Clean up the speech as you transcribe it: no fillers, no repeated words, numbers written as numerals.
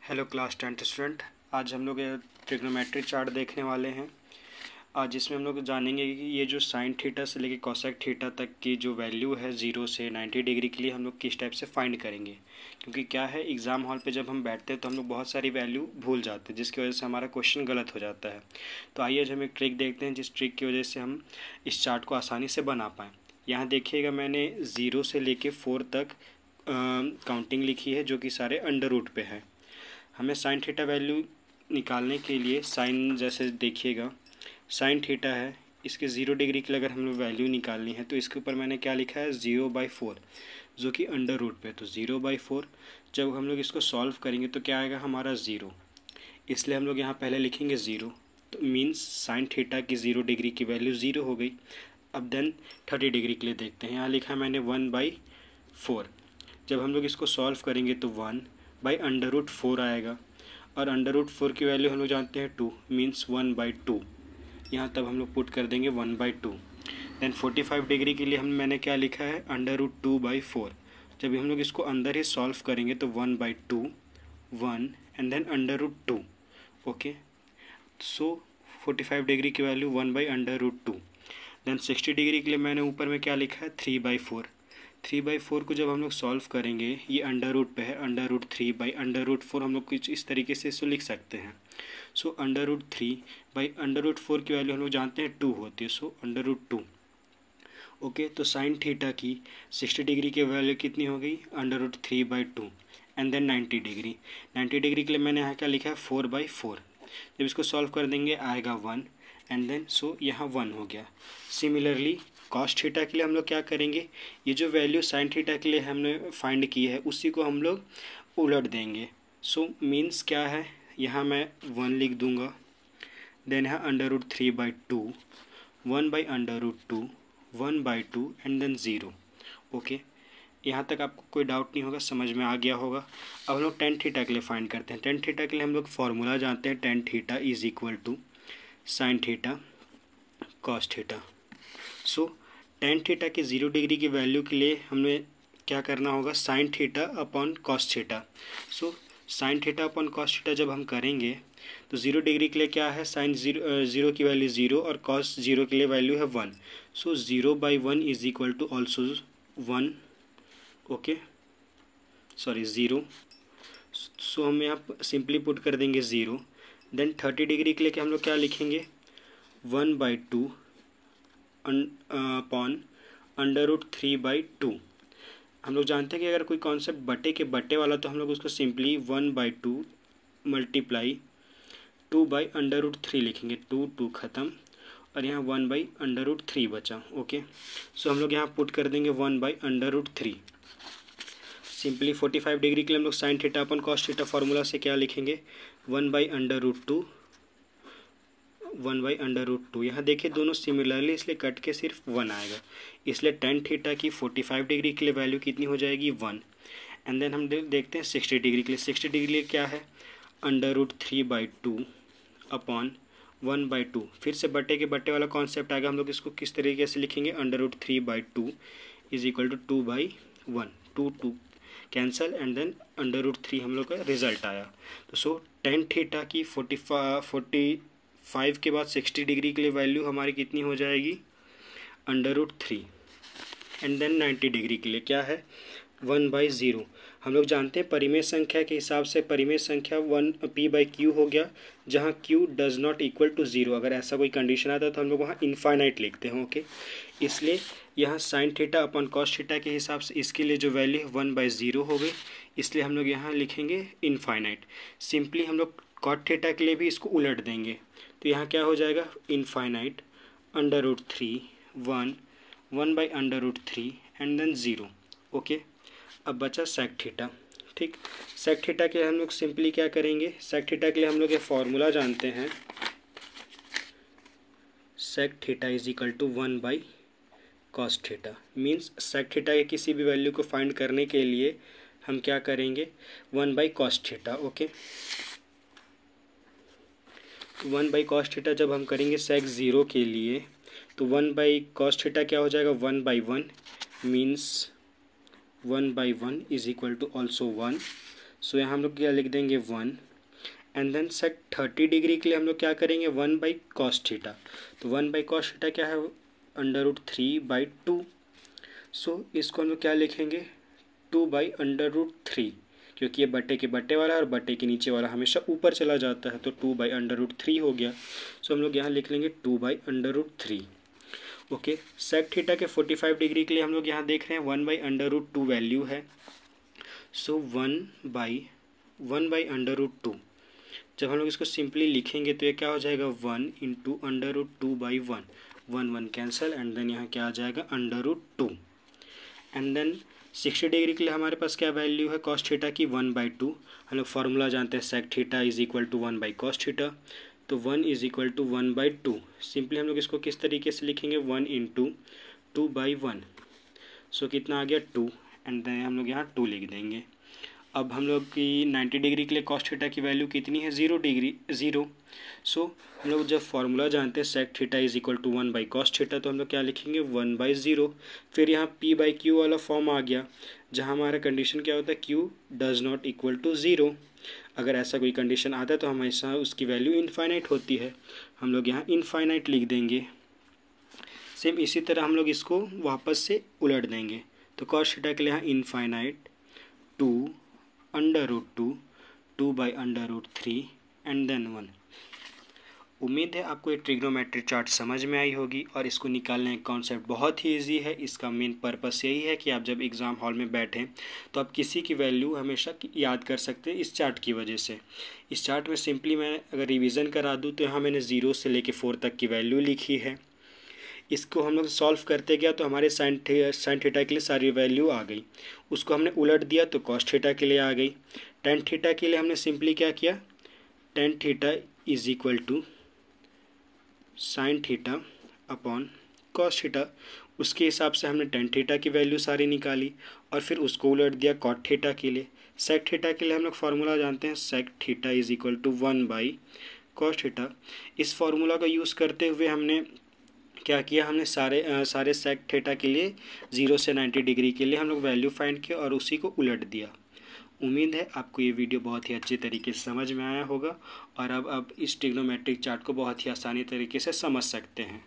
Hello class 10th student. आज हम लोग ट्रिग्नोमेट्री चार्ट देखने वाले हैं। आज इसमें हम लोग जानेंगे कि ये जो साइन थीटा से लेके कोसेक थीटा तक की जो वैल्यू है 0 से 90 डिग्री के लिए हम लोग किस टाइप से फाइंड करेंगे। क्योंकि क्या है, एग्ज़ाम हॉल पे जब हम बैठते हैं तो हम लोग बहुत सारी वैल्यू भूल जाते हैं, जिसकी वजह से हमारा क्वेश्चन गलत हो जाता है। तो आइए आज हम एक ट्रिक देखते हैं, जिस ट्रिक की वजह से हम इस चार्ट को आसानी से बना पाएँ। यहाँ देखिएगा, मैंने 0 से लेके 4 तक काउंटिंग लिखी है, जो कि सारे अंडर रूट पे है। हमें साइन थीटा वैल्यू निकालने के लिए साइन, जैसे देखिएगा साइन थीटा है, इसके 0 डिग्री के लिए अगर हम लोग वैल्यू निकालनी है तो इसके ऊपर मैंने क्या लिखा है 0/4, जो कि अंडर रूट पे है। तो 0/4 जब हम लोग इसको सॉल्व करेंगे तो क्या आएगा हमारा 0, इसलिए हम लोग यहाँ पहले लिखेंगे 0। तो मीन्स साइन थीटा की 0 डिग्री की वैल्यू 0 हो गई। अब देन 30 डिग्री के लिए देखते हैं। यहाँ लिखा है मैंने 1/4। जब हम लोग इसको सॉल्व करेंगे तो 1/√4 आएगा, और अंडर रूट 4 की वैल्यू हम लोग जानते हैं 2, मीन्स 1/2। यहाँ तब हम लोग पुट कर देंगे 1/2। देन 45 डिग्री के लिए मैंने क्या लिखा है √2/4। जब हम लोग इसको अंदर ही सॉल्व करेंगे तो 1/2, 1 and then under root 2। Okay, so 45 degree की वैल्यू 1/√2। देन 60 डिग्री के लिए मैंने ऊपर में क्या लिखा है 3/4। 3/4 को जब हम लोग सॉल्व करेंगे, ये अंडर रूट पे है, अंडर रूट 3/√4 हम लोग कुछ इस तरीके से इसको लिख सकते हैं। सो अंडर रूट 3/√4 की वैल्यू हम लोग जानते हैं 2 होती है, सो अंडर रूट 2। ओके, तो साइन थीटा की 60 डिग्री की वैल्यू कितनी हो गई √3/2। एंड देन 90 डिग्री के लिए मैंने यहाँ क्या लिखा है 4/4। जब इसको सॉल्व कर देंगे आएगा 1, एंड देन सो यहाँ 1 हो गया। सिमिलरली कॉस थीटा के लिए हम लोग क्या करेंगे, ये जो वैल्यू साइन थीटा के लिए हमने फाइंड की है उसी को हम लोग उलट देंगे। सो मीन्स क्या है, यहाँ मैं 1 लिख दूंगा, देन यहाँ under root 3/2, 1/√2, 1/2 and then 0। Okay, यहाँ तक आपको कोई डाउट नहीं होगा, समझ में आ गया होगा। अब हम लोग टेन थीटा के लिए फाइंड करते हैं। टेन थीटा के लिए हम लोग फॉर्मूला जानते हैं, tan theta is equal to sine theta cos theta. So tan theta के 0 डिग्री की वैल्यू के लिए हमें क्या करना होगा, sign theta upon cos theta. So sine theta upon cos theta जब हम करेंगे तो 0 डिग्री के लिए क्या है, साइन 0 की वैल्यू 0 और कॉस 0 के लिए वैल्यू है 1। So 0/1 is equal to also 1। Okay, sorry 0। So हम यहाँ सिंपली पुट कर देंगे 0। देन 30 डिग्री के लिए हम लोग क्या लिखेंगे 1/2 अपॉन अंडर रूट 3/2। हम लोग जानते हैं कि अगर कोई कॉन्सेप्ट बटे के बटे वाला तो हम लोग उसको सिंपली 1/2 मल्टीप्लाई 2/√3 लिखेंगे। 2 ख़त्म, और यहाँ 1/√3 बचा। ओके, सो हम लोग यहाँ पुट कर देंगे 1/√3। सिंपली 45 डिग्री के लिए हम लोग साइन थीटा अपन कॉस थीटा फार्मूला से क्या लिखेंगे 1/√2, 1/√2। यहाँ देखिए दोनों सिमिलरली, इसलिए कट के सिर्फ 1 आएगा, इसलिए टेन थीटा की 45 डिग्री के लिए वैल्यू कितनी हो जाएगी 1। एंड देन हम देखते हैं 60 डिग्री के लिए। 60 डिग्री के लिए क्या है अंडर रूट 3/2 अपॉन 1/2। फिर से बटे के बटे वाला कॉन्सेप्ट आएगा, हम लोग इसको किस तरीके से लिखेंगे under root 3/2 is equal to 2/1। 2 cancel, and then under root 3 हम लोग का रिजल्ट आया। तो सो टेन थीटा की 45 के बाद 60 डिग्री के लिए वैल्यू हमारी कितनी हो जाएगी under root 3। And then 90 degree के लिए क्या है 1/0। हम लोग जानते हैं परिमेय संख्या के हिसाब से परिमेय संख्या 1p/q हो गया, जहाँ q does not equal to 0। अगर ऐसा कोई कंडीशन आता है तो हम लोग वहाँ इनफाइनाइट लिखते हैं। ओके, इसलिए यहाँ साइन थीटा अपन कॉस थीटा के हिसाब से इसके लिए जो वैल्यू है 1/0 हो गई, इसलिए हम लोग यहाँ लिखेंगे इनफाइनाइट। सिंपली हम लोग कॉट थीटा के लिए भी इसको उलट देंगे, तो यहाँ क्या हो जाएगा infinite under root 3, 1/√3 and then 0। Okay, अब बचा सेक थीटा। ठीक, सेक थीटा के लिए हम लोग सिंपली क्या करेंगे, सेक थीटा के लिए हम लोग ये फॉर्मूला जानते हैं, sec theta is equal to 1/कॉस थीटा। मीन्स सेक थीटा के किसी भी वैल्यू को फाइंड करने के लिए हम क्या करेंगे 1/कॉस थीटा। ओके, 1/कॉस थीटा जब हम करेंगे सेक 0 के लिए तो 1/कॉस थीटा क्या हो जाएगा 1/1, means 1/1 is equal to also 1। So यहाँ हम लोग क्या लिख देंगे 1, एंड देन सेक 30 डिग्री के लिए हम लोग क्या करेंगे 1/cos थीटा। तो 1/cos थीटा क्या है √3/2। सो इसको हम लोग क्या लिखेंगे 2/√3, क्योंकि ये बटे के बटे वाला है और बटे के नीचे वाला हमेशा ऊपर चला जाता है, तो 2/√3 हो गया। सो हम लोग यहाँ लिख लेंगे 2/√3। ओके, सेक थीटा के 45 डिग्री के लिए हम लोग यहाँ देख रहे हैं 1/√2 वैल्यू है। सो 1/√2, जब हम लोग इसको सिंपली लिखेंगे तो ये क्या हो जाएगा 1 × √2/1, 1 कैंसिल, एंड देन यहाँ क्या आ जाएगा √2। एंड देन 60 डिग्री के लिए हमारे पास क्या वैल्यू है कॉस थीटा की 1/2। हम लोग फार्मूला जानते हैं sec theta is equal to 1/cos theta, तो 1 इज इक्वल टू 1/2। सिंपली हम लोग इसको किस तरीके से लिखेंगे 1 × 2/1। सो कितना आ गया 2, एंड देन हम लोग यहाँ 2 लिख देंगे। अब हम लोग की 90 डिग्री के लिए कॉस थीटा की वैल्यू कितनी है 0। सो हम लोग जब फार्मूला जानते हैं sec theta is equal to 1/cos theta, तो हम लोग क्या लिखेंगे 1/0। फिर यहाँ p/q वाला फॉर्म आ गया, जहाँ हमारा कंडीशन क्या होता है q does not equal to 0। अगर ऐसा कोई कंडीशन आता है तो हमेशा उसकी वैल्यू इनफाइनाइट होती है, हम लोग यहाँ इनफाइनाइट लिख देंगे। सेम इसी तरह हम लोग इसको वापस से उलट देंगे, तो कॉस थीटा के लिए यहाँ इनफाइनाइट 2/√2, 2/√3 एंड देन 1। उम्मीद है आपको ये ट्रिग्नोमेट्रिक चार्ट समझ में आई होगी और इसको निकालने का कॉन्सेप्ट बहुत ही इजी है। इसका मेन पर्पस यही है कि आप जब एग्ज़ाम हॉल में बैठें तो आप किसी की वैल्यू हमेशा याद कर सकते हैं इस चार्ट की वजह से। इस चार्ट में सिंपली मैं अगर रिवीजन करा दूँ तो यहाँ मैंने 0 से लेके 4 तक की वैल्यू लिखी है। इसको हम लोग सॉल्व करते गया तो हमारे साइन थीटा के लिए सारी वैल्यू आ गई। उसको हमने उलट दिया तो कॉस थीटा के लिए आ गई। टेन थीटा के लिए हमने सिंपली क्या किया, tan theta is equal to sine theta upon cos theta, उसके हिसाब से हमने टेन थीटा की वैल्यू सारी निकाली और फिर उसको उलट दिया कॉट थीटा के लिए। सेक थीटा के लिए हम लोग फार्मूला जानते हैं sec theta is equal to 1/cos theta. इस फार्मूला का यूज़ करते हुए हमने क्या किया, हमने सारे सेक थीटा के लिए 0 से 90 डिग्री के लिए हम लोग वैल्यू फाइंड किया और उसी को उलट दिया। उम्मीद है आपको ये वीडियो बहुत ही अच्छे तरीके से समझ में आया होगा और अब इस ट्रिग्नोमेट्रिक चार्ट को बहुत ही आसानी तरीके से समझ सकते हैं।